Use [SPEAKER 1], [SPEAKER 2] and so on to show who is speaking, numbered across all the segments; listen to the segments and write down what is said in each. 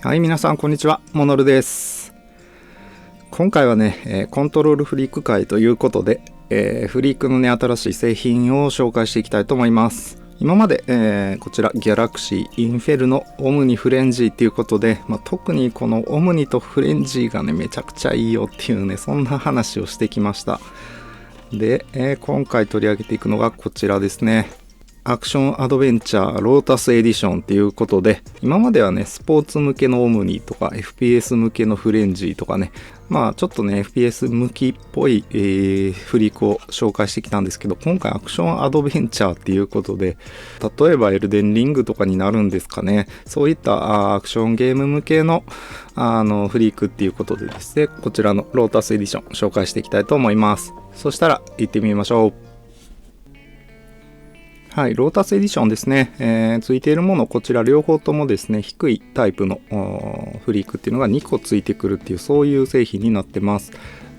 [SPEAKER 1] はい、皆さんこんにちは、モノルです。今回はね、コントロールフリーク会ということで、フリークのね、新しい製品を紹介していきたいと思います。今まで、こちらギャラクシー、インフェルノ、オムニ、フレンジーっていうことで、特にこのオムニとフレンジーがね、めちゃくちゃいいよっていうね、そんな話をしてきました。で、今回取り上げていくのがこちらですね。アクションアドベンチャーロータスエディションっていうことで、今まではね、スポーツ向けのオムニとか FPS 向けのフレンジーとかね、ちょっとね FPS 向きっぽい、フリークを紹介してきたんですけど、今回アクションアドベンチャーっていうことで、例えばエルデンリングとかになるんですかね、そういったアクションゲーム向けのフリークっていうことでですね、こちらのロータスエディション紹介していきたいと思います。そしたら行ってみましょう。はい、ロータスエディションですね、ついているもの、こちら両方ともですね、低いタイプのフリークっていうのが2個ついてくるっていう、そういう製品になってます。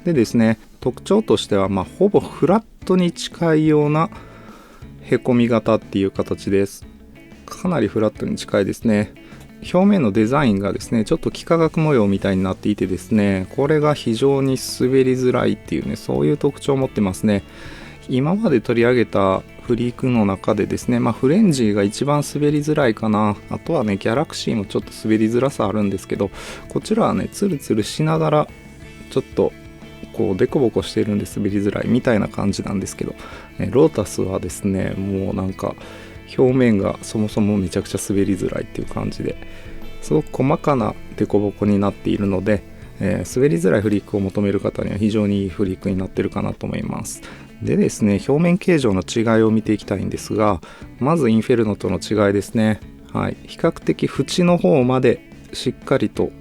[SPEAKER 1] でですね、特徴としては、ほぼフラットに近いようなへこみ型っていう形です。かなりフラットに近いですね。表面のデザインがですね、ちょっと幾何学模様みたいになっていてですね、これが非常に滑りづらいっていうね、そういう特徴を持ってますね。今まで取り上げたフリークの中でですね、フレンジーが一番滑りづらいかな。あとはね、ギャラクシーもちょっと滑りづらさあるんですけど、こちらはね、ツルツルしながらちょっとこうデコボコしてるんで滑りづらいみたいな感じなんですけど、ロータスはですね、もうなんか表面がそもそもめちゃくちゃ滑りづらいっていう感じで、すごく細かなデコボコになっているので、滑りづらいフリークを求める方には非常にいいフリークになってるかなと思います。でですね、表面形状の違いを見ていきたいんですが、まずインフェルノとの違いですね。はい、比較的縁の方までしっかりと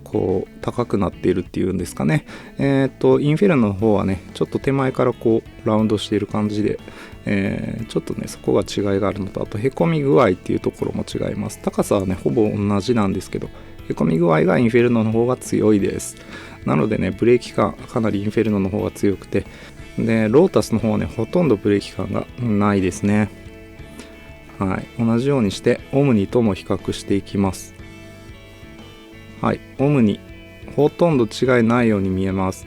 [SPEAKER 1] こう高くなっているっていうんですかね。インフェルノの方はね、ちょっと手前からこうラウンドしている感じで、ちょっとねそこが違いがあるのと、あとへこみ具合っていうところも違います。高さはねほぼ同じなんですけど、へこみ具合がインフェルノの方が強いです。なのでね、ブレーキ感かなりインフェルノの方が強くて、でロータスの方はねほとんどブレーキ感がないですね。はい、同じようにしてオムニとも比較していきます。はい、オムニほとんど違いないように見えます。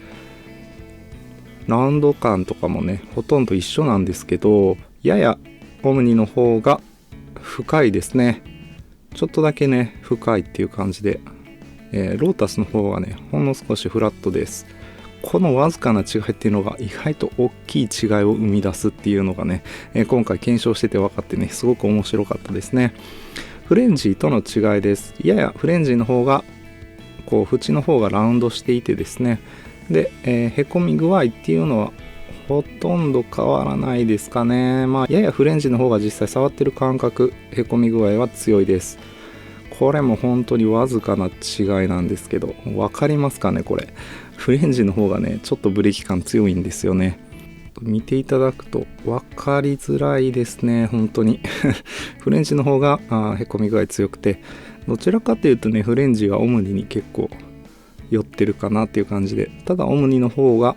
[SPEAKER 1] ラウンド感とかもねほとんど一緒なんですけど、ややオムニの方が深いですね。ちょっとだけね深いっていう感じで、ロータスの方はねほんの少しフラットです。このわずかな違いっていうのが意外と大きい違いを生み出すっていうのがね、今回検証してて分かってね、すごく面白かったですね。フレンジーとの違いです。ややフレンジーの方がこう縁の方がラウンドしていてですね、で、へこみ具合っていうのはほとんど変わらないですかね。ややフレンジーの方が実際触ってる感覚、へこみ具合は強いです。これも本当にわずかな違いなんですけど、分かりますかね。これフレンジの方がねちょっとブレーキ感強いんですよね。見ていただくと分かりづらいですね、本当にフレンジの方がへこみ具合強くて、どちらかというとねフレンジはオムニに結構寄ってるかなっていう感じで、ただオムニの方が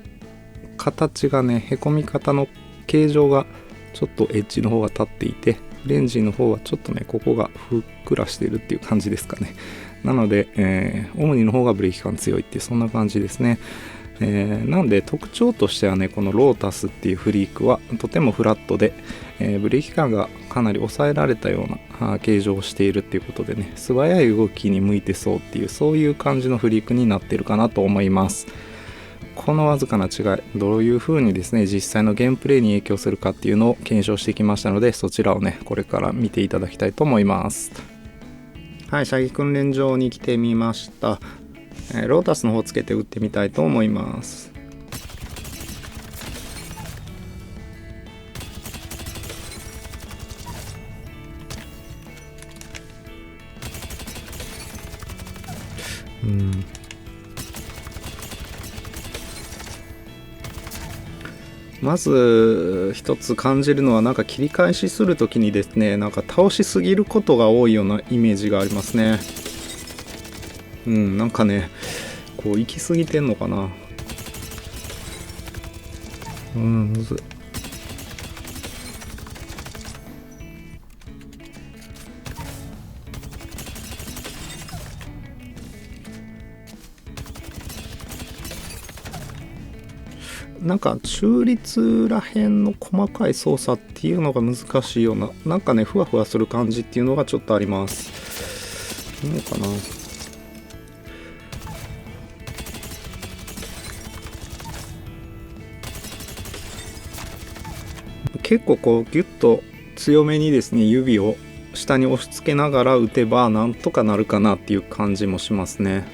[SPEAKER 1] 形がね、へこみ方の形状がちょっとエッジの方が立っていて、フレンジの方はちょっとねここがふっくらしてるっていう感じですかね。なので、オムニの方がブレーキ感強いっていう、そんな感じですね。なんで特徴としてはね、このロータスっていうフリークはとてもフラットで、ブレーキ感がかなり抑えられたような形状をしているっていうことでね、素早い動きに向いてそうっていう、そういう感じのフリークになってるかなと思います。このわずかな違い、どういう風にですね実際のゲームプレイに影響するかっていうのを検証してきましたので、そちらをねこれから見ていただきたいと思います。はい、射撃訓練場に来てみました。ロータスの方つけて撃ってみたいと思います。まず一つ感じるのは、なんか切り返しするときにですね、なんか倒しすぎることが多いようなイメージがありますね。なんかねこう行き過ぎてんのかな。むずい。なんか中立らへんの細かい操作っていうのが難しいような、なんかねふわふわする感じっていうのがちょっとあります。いいのかな。結構こうギュッと強めにですね指を下に押し付けながら打てばなんとかなるかなっていう感じもしますね。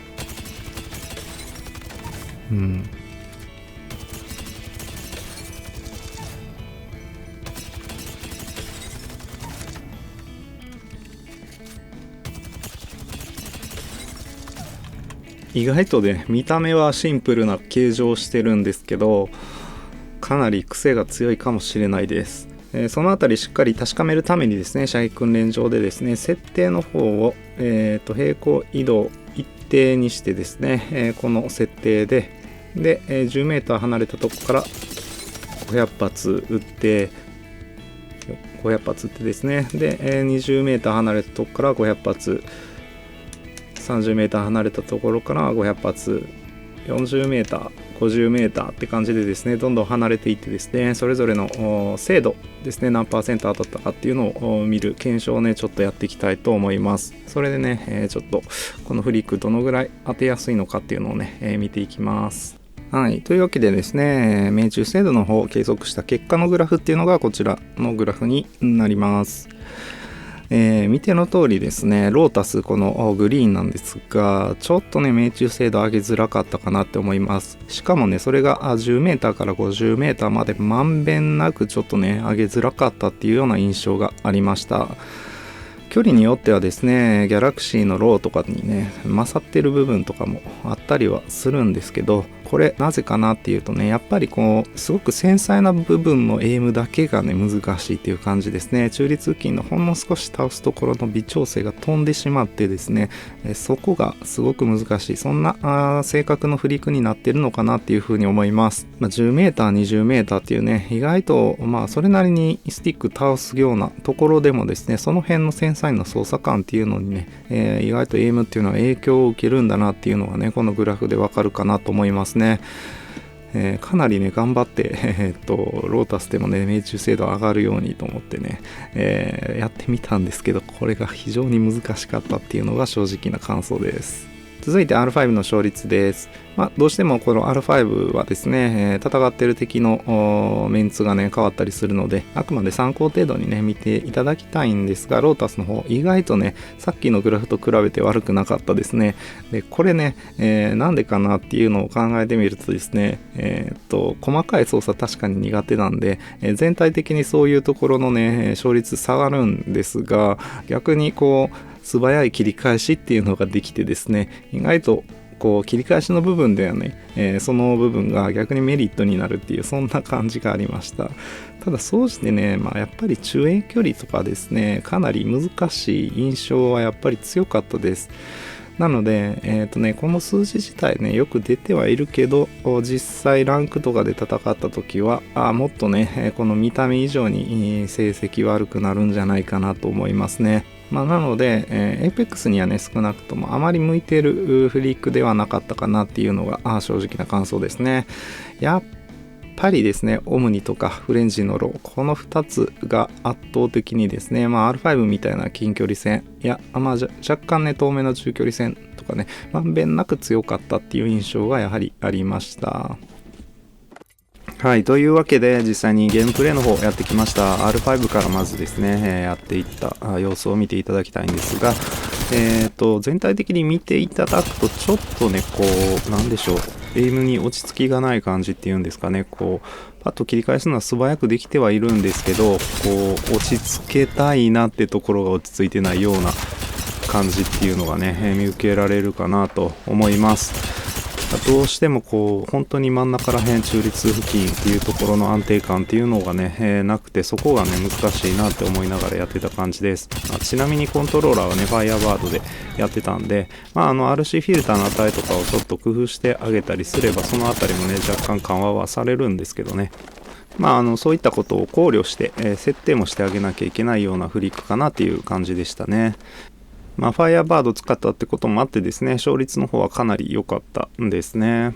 [SPEAKER 1] 意外とね見た目はシンプルな形状をしてるんですけど、かなり癖が強いかもしれないです。そのあたりしっかり確かめるためにですね、射撃訓練場でですね設定の方を、平行移動一定にしてですね、この設定で10メーター離れたとこから500発撃って500発撃ってですね、で20メーター離れたとこから500発、30メーター離れたところから500発、40メーター、50メーターって感じでですね、どんどん離れていってですね、それぞれの精度ですね、何%当たったかっていうのを見る検証をねちょっとやっていきたいと思います。それでね、ちょっとこのフリックどのぐらい当てやすいのかっていうのをね、見ていきます。はい、というわけでですね、命中精度の方を計測した結果のグラフっていうのがこちらのグラフになります。見ての通りですね、ロータスこのグリーンなんですが、ちょっとね命中精度上げづらかったかなって思います。しかもねそれが10メーターから50メーターまでまんべんなくちょっとね上げづらかったっていうような印象がありました。距離によってはですね、ギャラクシーのローとかにね勝ってる部分とかもあったりはするんですけど、これなぜかなっていうとね、やっぱりこうすごく繊細な部分のエイムだけがね難しいっていう感じですね。中立付近のほんの少し倒すところの微調整が飛んでしまってですね、そこがすごく難しい、そんな性格のフリークになってるのかなっていうふうに思います。10メーター20メーターっていうね、意外とそれなりにスティック倒すようなところでもですね、その辺の繊細な操作感っていうのにね、意外とエイムっていうのは影響を受けるんだなっていうのがねこのグラフでわかるかなと思いますね。かなりね頑張ってロータスでもね命中精度上がるようにと思ってね、やってみたんですけど、これが非常に難しかったっていうのが正直な感想です。続いて R5 の勝率です。どうしてもこの R5 はですね、戦ってる敵のメンツがね変わったりするので、あくまで参考程度にね見ていただきたいんですが、ロータスの方意外とねさっきのグラフと比べて悪くなかったですね。でこれね、なんでかなっていうのを考えてみるとですね、細かい操作確かに苦手なんで、全体的にそういうところのね勝率下がるんですが、逆にこう素早い切り返しっていうのができてですね、意外とこう切り返しの部分ではね、その部分が逆にメリットになるっていう、そんな感じがありました。ただ総じてね、やっぱり中遠距離とかですね、かなり難しい印象はやっぱり強かったです。なので、この数字自体ねよく出てはいるけど、実際ランクとかで戦った時はもっとねこの見た目以上に成績悪くなるんじゃないかなと思いますね。なので、Apex にはね少なくともあまり向いているフリークではなかったかなっていうのが正直な感想ですね。やっぱりですね、オムニとかフレンジのロー、この2つが圧倒的にですね、R5 みたいな近距離戦や、若干ね遠めの中距離戦とかね、まんべんなく強かったっていう印象がやはりありました。はい、というわけで実際にゲームプレイの方やってきました。 R5 からまずですね、やっていった様子を見ていただきたいんですが、全体的に見ていただくとちょっとねこうなんでしょう、エイムに落ち着きがない感じっていうんですかね、こうパッと切り返すのは素早くできてはいるんですけど、こう落ち着けたいなってところが落ち着いてないような感じっていうのがね、見受けられるかなと思います。どうしてもこう本当に真ん中ら辺中立付近っていうところの安定感っていうのがね、なくて、そこがね難しいなって思いながらやってた感じです。ちなみにコントローラーはねファイアバードでやってたんで、RC フィルターの値とかをちょっと工夫してあげたりすれば、そのあたりもね若干緩和はされるんですけどね、そういったことを考慮して、設定もしてあげなきゃいけないようなフリックかなっていう感じでしたね。ファイアバード使ったってこともあってですね、勝率の方はかなり良かったんですね。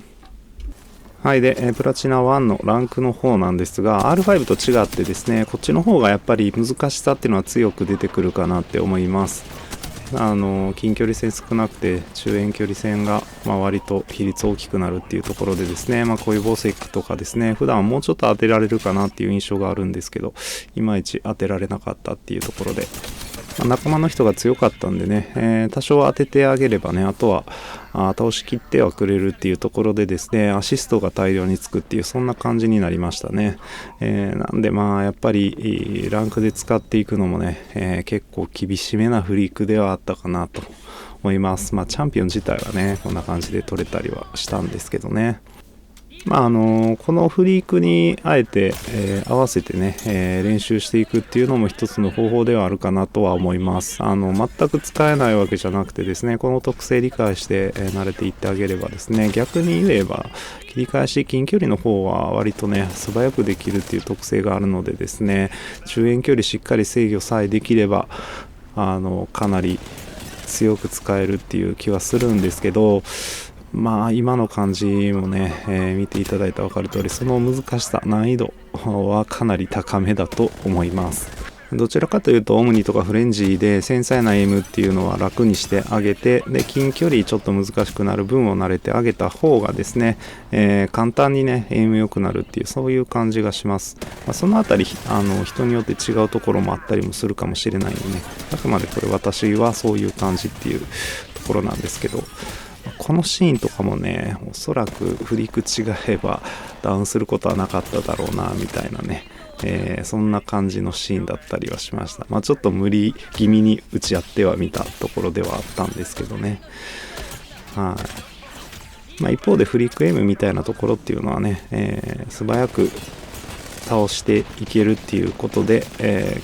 [SPEAKER 1] はい。で、プラチナ1のランクの方なんですが、R5 と違ってですね、こっちの方がやっぱり難しさっていうのは強く出てくるかなって思います。近距離戦少なくて中遠距離戦が割と比率大きくなるっていうところでですね、こういうボセックとかですね、普段はもうちょっと当てられるかなっていう印象があるんですけど、いまいち当てられなかったっていうところで、仲間の人が強かったんでね、多少当ててあげればね、あとは倒しきってはくれるっていうところでですね、アシストが大量につくっていう、そんな感じになりましたね。なんでやっぱりランクで使っていくのもね、結構厳しめなフリークではあったかなと思います。チャンピオン自体はね、こんな感じで取れたりはしたんですけどね。このフリークにあえて、合わせてね、練習していくっていうのも一つの方法ではあるかなとは思います。全く使えないわけじゃなくてですね、この特性理解して、慣れていってあげればですね、逆に言えば切り返し近距離の方は割とね素早くできるっていう特性があるのでですね、中遠距離しっかり制御さえできればかなり強く使えるっていう気はするんですけど、今の感じもね、見ていただいたら分かる通り、その難しさ、難易度はかなり高めだと思います。どちらかというとオムニとかフレンジで繊細なエイムっていうのは楽にしてあげて、で近距離ちょっと難しくなる分を慣れてあげた方がですね、簡単にねエイム良くなるっていう、そういう感じがします。そのあたり人によって違うところもあったりもするかもしれないんでね、あくまでこれ私はそういう感じっていうところなんですけど、このシーンとかもね、おそらくフリーク違えばダウンすることはなかっただろうなみたいなね、そんな感じのシーンだったりはしました。ちょっと無理気味に打ち合ってはみたところではあったんですけどね。はい。一方でフリークエイムみたいなところっていうのはね、素早く倒していけるっていうことで、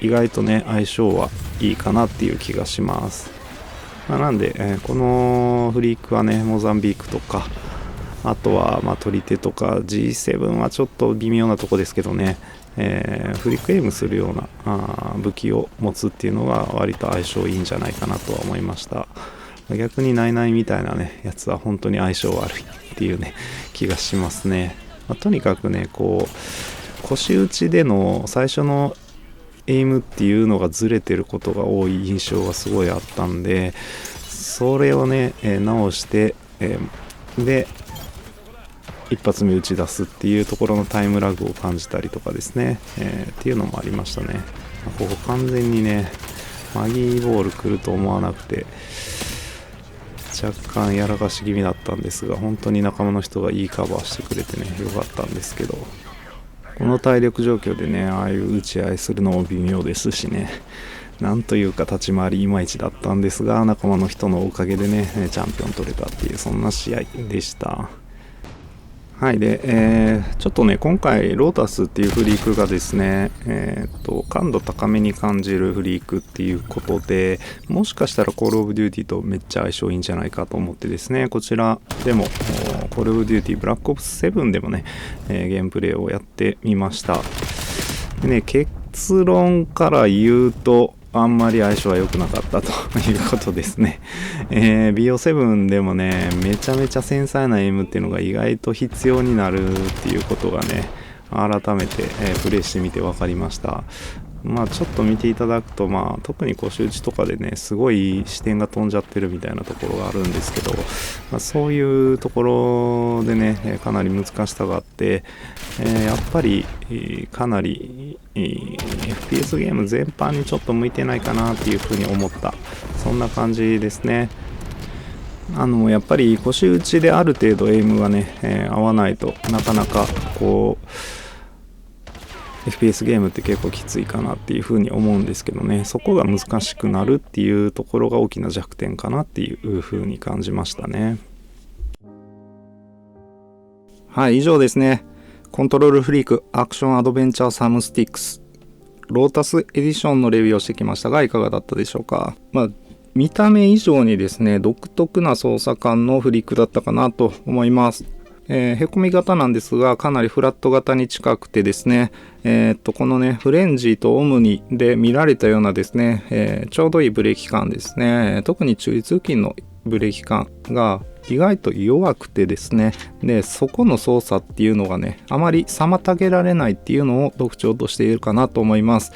[SPEAKER 1] 意外とね相性はいいかなっていう気がします。なんで、このフリークはねモザンビークとか、あとは取り手とか G7 はちょっと微妙なとこですけどね、フリークエイムするような武器を持つっていうのが割と相性いいんじゃないかなとは思いました。逆にナイナイみたいなねやつは本当に相性悪いっていうね気がしますね。とにかくねこう腰打ちでの最初のエイムっていうのがずれてることが多い印象がすごいあったんで、それをね、直して、で一発目打ち出すっていうところのタイムラグを感じたりとかですね、っていうのもありましたね。ここ完全にねマギーボール来ると思わなくて若干やらかし気味だったんですが、本当に仲間の人がいいカバーしてくれてねよかったんですけど、この体力状況でねああいう打ち合いするのも微妙ですしね、なんというか立ち回りいまいちだったんですが、仲間の人のおかげでねチャンピオン取れたっていう、そんな試合でした。はい。で、ちょっとね今回ロータスっていうフリークがですね、感度高めに感じるフリークっていうことで、もしかしたらコールオブデューティーとめっちゃ相性いいんじゃないかと思ってですね、こちらでもコールオブデューティーブラックオプス7でもね、ゲームプレイをやってみました。でね、結論から言うとあんまり相性は良くなかったということですね。BO7 でもねめちゃめちゃ繊細なエイムっていうのが意外と必要になるっていうことがね改めて、プレイしてみて分かりました。ちょっと見ていただくと特に腰打ちとかでねすごい視点が飛んじゃってるみたいなところがあるんですけど、そういうところでねかなり難しさがあって、やっぱりかなりFPS ゲーム全般にちょっと向いてないかなっていうふうに思った、そんな感じですね。やっぱり腰打ちである程度エイムがね、合わないとなかなかこうFPS ゲームって結構きついかなっていう風に思うんですけどね、そこが難しくなるっていうところが大きな弱点かなっていう風に感じましたね。はい、以上ですね。コントロールフリークアクションアドベンチャーサムスティックスロータスエディションのレビューをしてきましたがいかがだったでしょうか。見た目以上にですね独特な操作感のフリークだったかなと思います。へこみ型なんですがかなりフラット型に近くてですね、このねフレンジーとオムニで見られたようなですね、ちょうどいいブレーキ感ですね。特に中立付近のブレーキ感が意外と弱くてですね、でそこの操作っていうのがねあまり妨げられないっていうのを特徴としているかなと思います。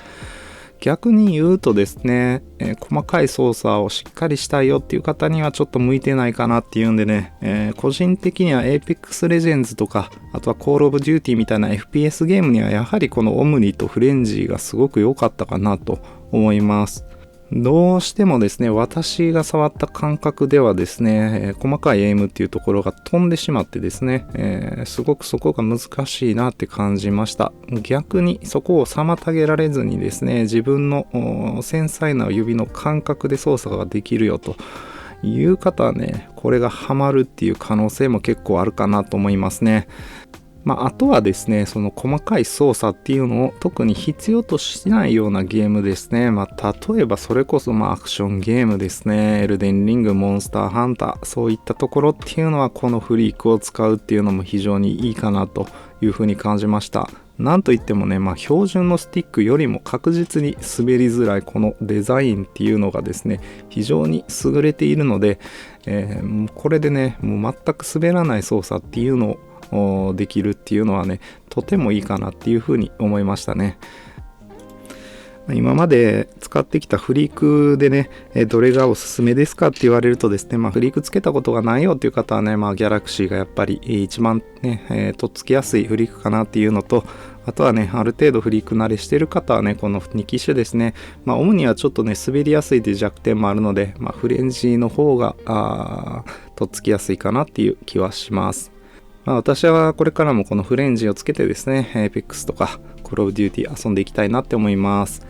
[SPEAKER 1] 逆に言うとですね、細かい操作をしっかりしたいよっていう方にはちょっと向いてないかなっていうんでね、個人的には Apex Legends とか、あとは Call of Duty みたいな FPS ゲームにはやはりこのオムニとフレンジがすごく良かったかなと思います。どうしてもですね、私が触った感覚ではですね、細かいエイムっていうところが飛んでしまってですね、すごくそこが難しいなって感じました。逆にそこを妨げられずにですね、自分の繊細な指の感覚で操作ができるよという方はね、これがハマるっていう可能性も結構あるかなと思いますね。あとはですね、その細かい操作っていうのを特に必要としないようなゲームですね。例えばそれこそアクションゲームですね。エルデンリング、モンスターハンター、そういったところっていうのはこのフリークを使うっていうのも非常にいいかなというふうに感じました。なんといってもね、標準のスティックよりも確実に滑りづらいこのデザインっていうのがですね、非常に優れているので、これでね、もう全く滑らない操作っていうのをできるっていうのはね、とてもいいかなっていうふうに思いましたね。今まで使ってきたフリークでね、どれがおすすめですかって言われるとですね、フリークつけたことがないよっていう方はね、ギャラクシーがやっぱり一番ね、とっつきやすいフリークかなっていうのと、あとはね、ある程度フリーク慣れしてる方はね、この2機種ですね、主にはちょっとね、滑りやすいという弱点もあるので、フレンジの方がとっつきやすいかなっていう気はします。私はこれからもこのフレンジをつけてですね、Apex とか Call of Duty 遊んでいきたいなって思います。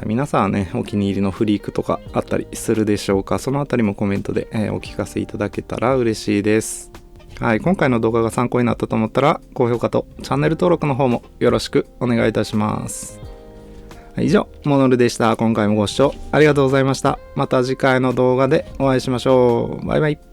[SPEAKER 1] 皆さんはね、お気に入りのフリークとかあったりするでしょうか。そのあたりもコメントで、お聞かせいただけたら嬉しいです。今回の動画が参考になったと思ったら、高評価とチャンネル登録の方もよろしくお願いいたします。以上、モノルでした。今回もご視聴ありがとうございました。また次回の動画でお会いしましょう。バイバイ。